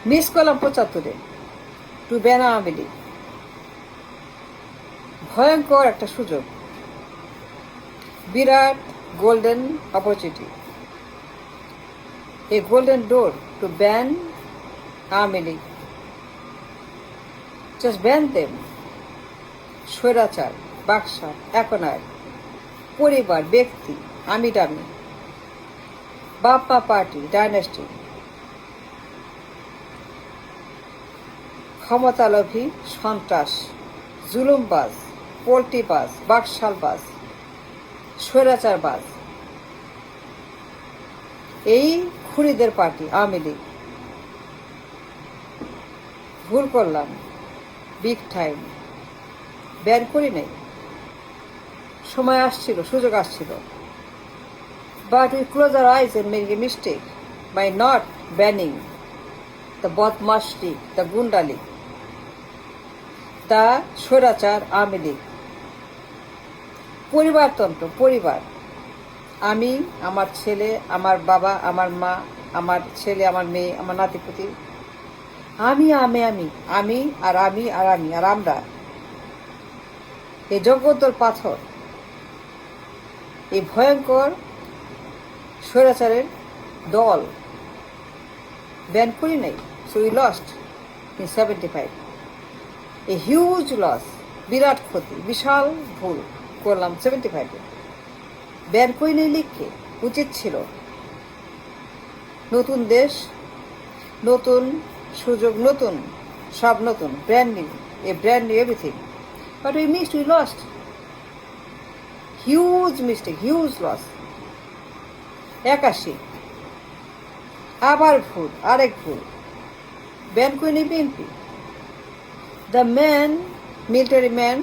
Miss করলাম 75-এ to ban Awami League. ভয়ঙ্কর একটা সুযোগ, বিরাট golden opportunity, a golden door to ban Awami League. Just ban them. স্বৈরাচার, বাকশাল, একনায়ক, পরিবার, ব্যক্তি, আমি ডামি, বাপ্পা পার্টি, ডাইনাস্টি, ক্ষমতালোভী, সন্ত্রাস, জুলুমবাজ, পোল্ট্রিবাজ, বাকশালবাজ, স্বৈরাচারবাজ, এই খুনিদের পার্টি আওয়ামী লীগ। ভুল করলাম, বিগ টাইম। ব্যান করি নাই, সময় আসছিল, সুযোগ আসছিল। But we close our eyes and make a mistake by not banning the Badmash League, the Gunda League, the স্বৈরাচার আওয়ামী লীগ। পরিবারতন্ত্র, পরিবার, আমি, আমার ছেলে, আমার বাবা, আমার মা, আমার ছেলে, আমার মেয়ে, আমার নাতিপুতি, আমি আমি আমি আমি আর আমি আর আমি আর আমরা, এই জগদ্দল পাথর, এই ভয়ঙ্কর স্বৈরাচারের দল ব্যান করি নাই। So we lost in 75, a huge loss, বিরাট ক্ষতি, বিশাল ভুল করলাম 75-এ। ব্যান করি নাই লিখকে, উচিত ছিল। নতুন দেশ, নতুন সুযোগ, নতুন সব নতুন, brand new, a brand new everything. But we missed, we lost, huge mistake, huge loss. 81 আবার ভুল, আরেক ভুল, ব্যান করে নেই BNP. The man, military man,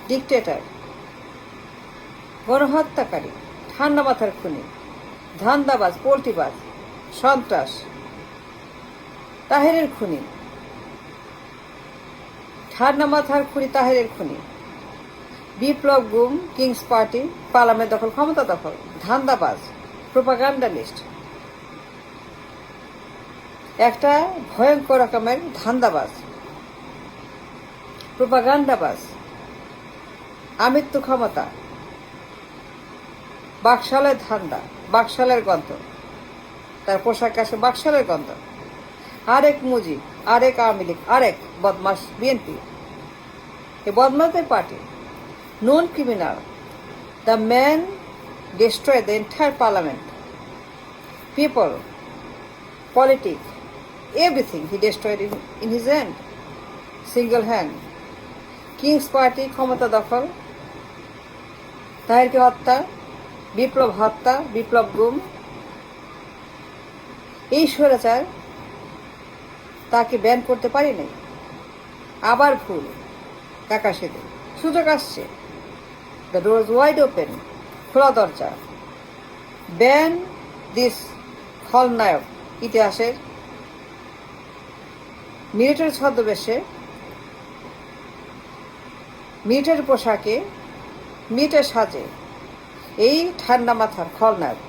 dictator, গণহত্যাকারী, ঠান্ডা মাথার খুনি, ধান্দাবাজ, পোল্ট্রিবাজ, সন্ত্রাস, তাহেরের খুনি, ঠান্ডা মাথার খুনি, তাহেরের খুনি, বিপ্লব গুম, কিংস পার্টি, পার্লামেন্ট দখল, ক্ষমতা দখল, ধান্দাবাজ, প্রোপাগান্ডালিস্ট, একটা ভয়ঙ্কর রকমের ধান্দাবাজ, প্রোপাগান্ডাবাজ, আমৃত্যু ক্ষমতা, বাকশালের ধান্দা, বাকশালের গন্ধ, তার পোশাক আসে বাকশালের গন্ধ, আরেক মুজিব, আরেক আওয়ামী লীগ, আরেক বদমাস বিএনপি। এ বদমাসদের party, known criminal, the man destroyed the entire parliament, people, politics, everything he destroyed in his hand, single hand. King's Party, ক্ষমতা দখল, তাহেরকে হত্যা, বিপ্লব হত্যা, বিপ্লব গুম, এই স্বৈরাচার তাকে ব্যান করতে পারি নাই। আবার ভুল, 81-তে সুযোগ আসছে, the door is wide open, খোলা দরজা। ব্যান দিস খলনায়ক, ইতিহাসের মিলিটারি ছদ্মবেশে, মিলিটারি পোশাকে, মিলিটারি সাজে, এই ঠান্ডা মাথার খলনায়ক।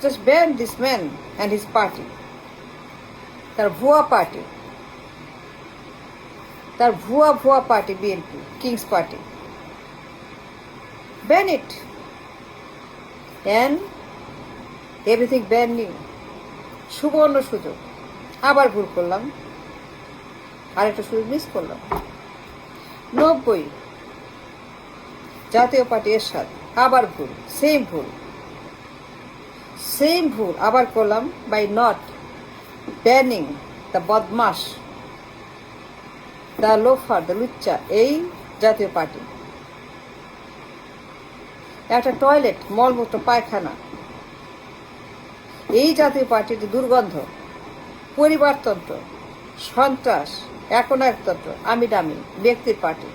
Just ban this man and his party, তার ভুয়া পার্টি, তার ভুয়া ভুয়া party BNP, kings party. Ban it and everything ban new. সুবর্ণ সুযোগ, আবার ভুল করলাম, আরেকটা সুযোগ মিস করলাম। 90 জাতীয় পার্টি এরশাদ, আবার ভুল, সেম ভুল, সেম ভুল আবার করলাম বাই নট ব্যানিং দ্য বদমাস, দ্য লোফার, দ্য লুচ্চা, এই জাতীয় পার্টি। একটা টয়লেট, মলমূত্র, পায়খানা, এই জাতীয় পার্টির দুর্গন্ধ, পরিবারতন্ত্র, সন্ত্রাস, একনায়কতন্ত্র, আমি ডামি, ব্যক্তির পার্টি,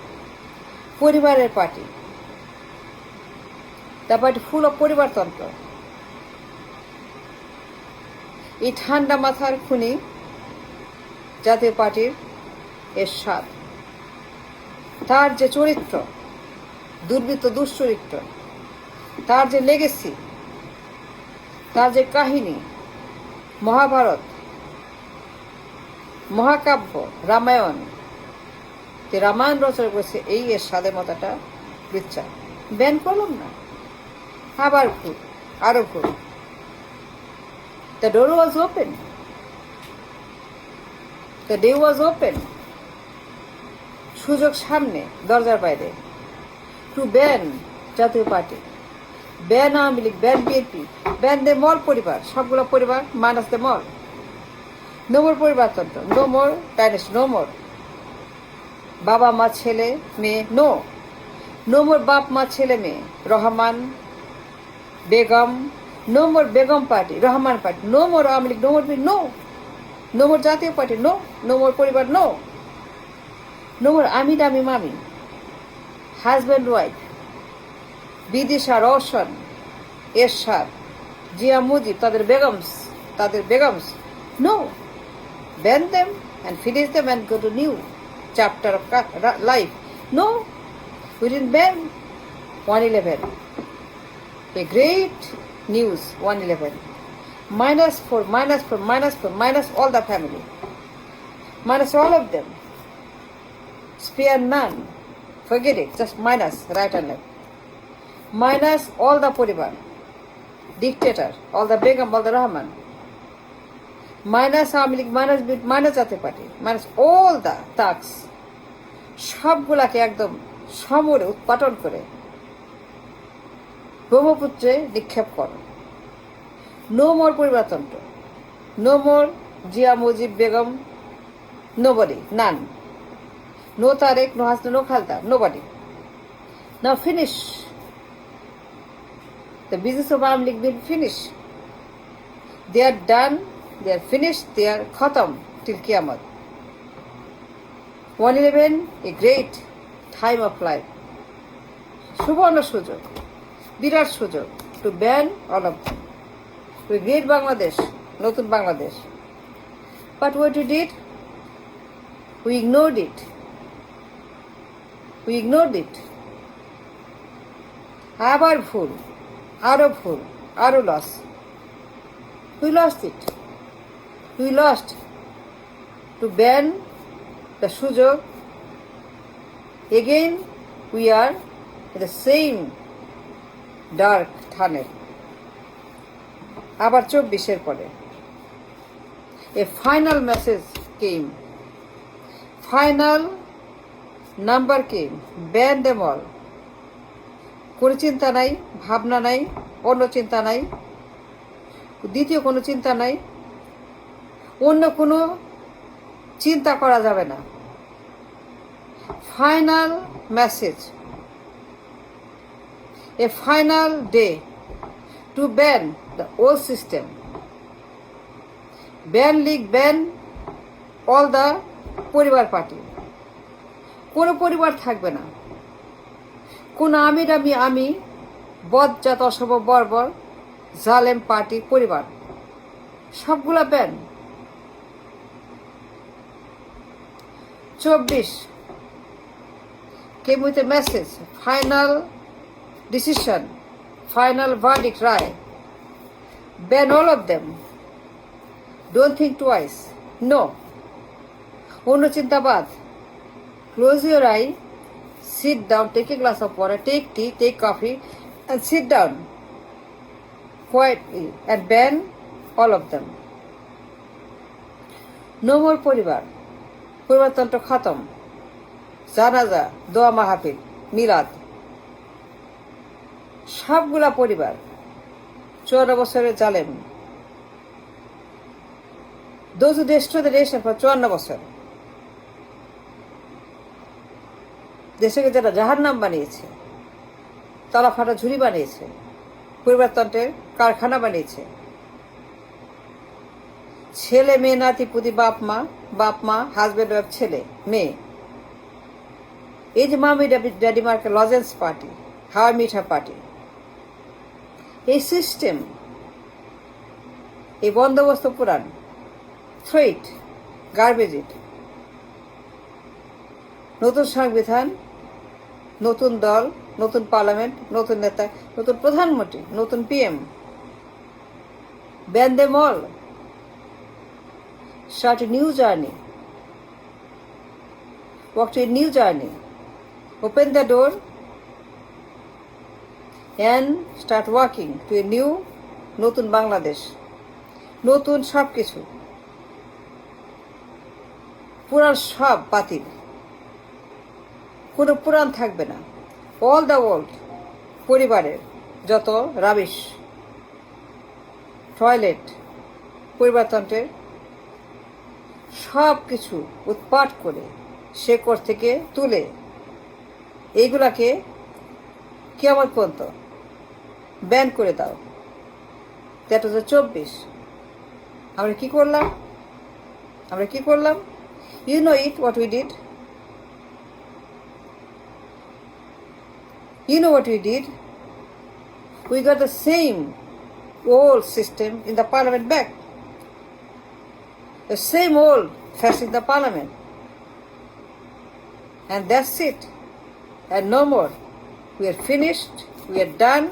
পরিবারের party, the party full of পরিবারতন্ত্র। এই ঠান্ডা মাথার খুনি জাতীয় পার্টির এরশাদ, তার যে চরিত্র, দুর্বৃত্ত, দুশ্চরিত্র, তার যে লেগেসি, তার যে কাহিনী, মহাভারত, মহাকাব্য রামায়ণ, রামায়ণ রচনা করেছে এই এর স্বাধীনতাটা দিচ্ছে, ব্যান করলাম না, আবার ভুল, আরো ভুল। The door was open. The day was open. সুযোগ সামনে, দরজার বাইরে। To ban Jatiya party, ban Awami League, ban BNP, ban them all পরিবার, সবগুলো পরিবার minus them all. No more পরিবারতন্ত্র, no more dynasty, no more বাবা মা ছেলে মেয়ে, নো নো মোর বাপ মা ছেলে মেয়ে, Rahman Begum, no more Begum party, Rahman party, no more Awami League, no more no no more Jatiya party, no no মোর পরিবার, নো নো মোর আমি দামি মামি, হাজব্যান্ড ওয়াইফ, বিদিশা রওশন এরশাদ জিয়া মুজিব, তাদের Begums, no ban them and finish them and go to new chapter of life. No, we didn't ban 111. A great news, 111. Minus 4, minus all the family. Minus all of them. Spare none. Forget it, just minus right and left. Minus all the poribar. Dictator, all the Begum, all the Rahman. Minus Awami League, minus Jatiya party, minus all the thugs, সবগুলাকে একদম সমরে উৎপাটন করে ব্রহ্মপুত্রে নিক্ষেপ করো। No more পরিবারতন্ত্র, no more Zia Mujib Begum, nobody, none, no Tarique, no Hasina, no Khaleda, nobody. Now finish the business of Awami League will finish. They are done. They are finished, they are khatam till Qiyamah. 111, a great time of life. সুবর্ণ সুযোগ, বিরাট সুযোগ to ban all of them. We great Bangladesh, নতুন Bangladesh. But what we did? We ignored it. আবার ভুল, আরো loss. We lost it. We lost to ban the sujog. Again, we are in the same dark tunnel. আবার 24-এর পরে a final message came. Final number came. Ban them all. কোনো চিন্তা নাই, ভাবনা নাই, অন্য চিন্তা নাই, দ্বিতীয় কোনো চিন্তা নাই, অন্য কোনো চিন্তা করা যাবে না। Final message, a final day to ban the old system, ban League, ban all the পরিবার পার্টি। কোনো পরিবার থাকবে না, কোনো আমি বজ্জাত অসভ্য বর্বর জালেম পার্টি পরিবার, সবগুলা ban. 24 came with a message, final decision, final verdict, রায়, ban all of them, don't think twice, no, অন্য চিন্তাবাদ, close your eye, sit down, take a glass of water, take tea, take coffee and sit down quietly and ban all of them. No more পরিবারতন্ত্র খতম, জানাজা, দোয়া মাহফিল, মিলাদ, সবগুলা পরিবার 54 বছরের জালেম, those who destroy the nation for 54 বছর, দেশকে যারা জাহান্নাম বানিয়েছে, তলা ফাটা ঝুড়ি বানিয়েছে, পরিবারতন্ত্রের কারখানা বানিয়েছে, ছেলে মেয়ে নাতি পুতি বাপ মা হাজব্যান্ড ওয়াইফ, ছেলে মেয়ে, এই যে মামি ড্যাডি মার্কে লজেন্স পার্টি, হাওয়া মিঠা পার্টি, এই সিস্টেম, এই বন্দোবস্ত পুরাণ, থ্রো ইট, গার্বেজ ইট। নতুন সংবিধান, নতুন দল, নতুন পার্লামেন্ট, নতুন নেতা, নতুন প্রধানমন্ত্রী, নতুন PM, ban them all, start a new journey, walk to a new journey. Open the door and start walking to a new নতুন বাংলাদেশ, নতুন সব কিছু। পুরাণ সব বাতিল, কোনো পুরাণ থাকবে না। অল দ্য ওয়ার্ল্ড, পরিবারের যত রাবিশ, টয়লেট, পরিবারতন্ত্রের সব কিছু উৎপাট করে শেকড় থেকে তুলে এইগুলাকে কিয়ামত পর্যন্ত ব্যান করে দাও। 2024 আমরা কি করলাম? You know it, what we did? You know what we did? We got the same old system in the parliament back. The same old fascist in the parliament. And that's it. And no more. We are finished, we are done,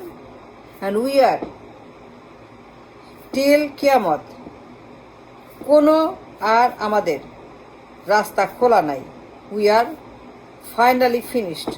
and we are till কিয়ামত কোনো আর আমাদের রাস্তা খোলা নাই। We are finally finished.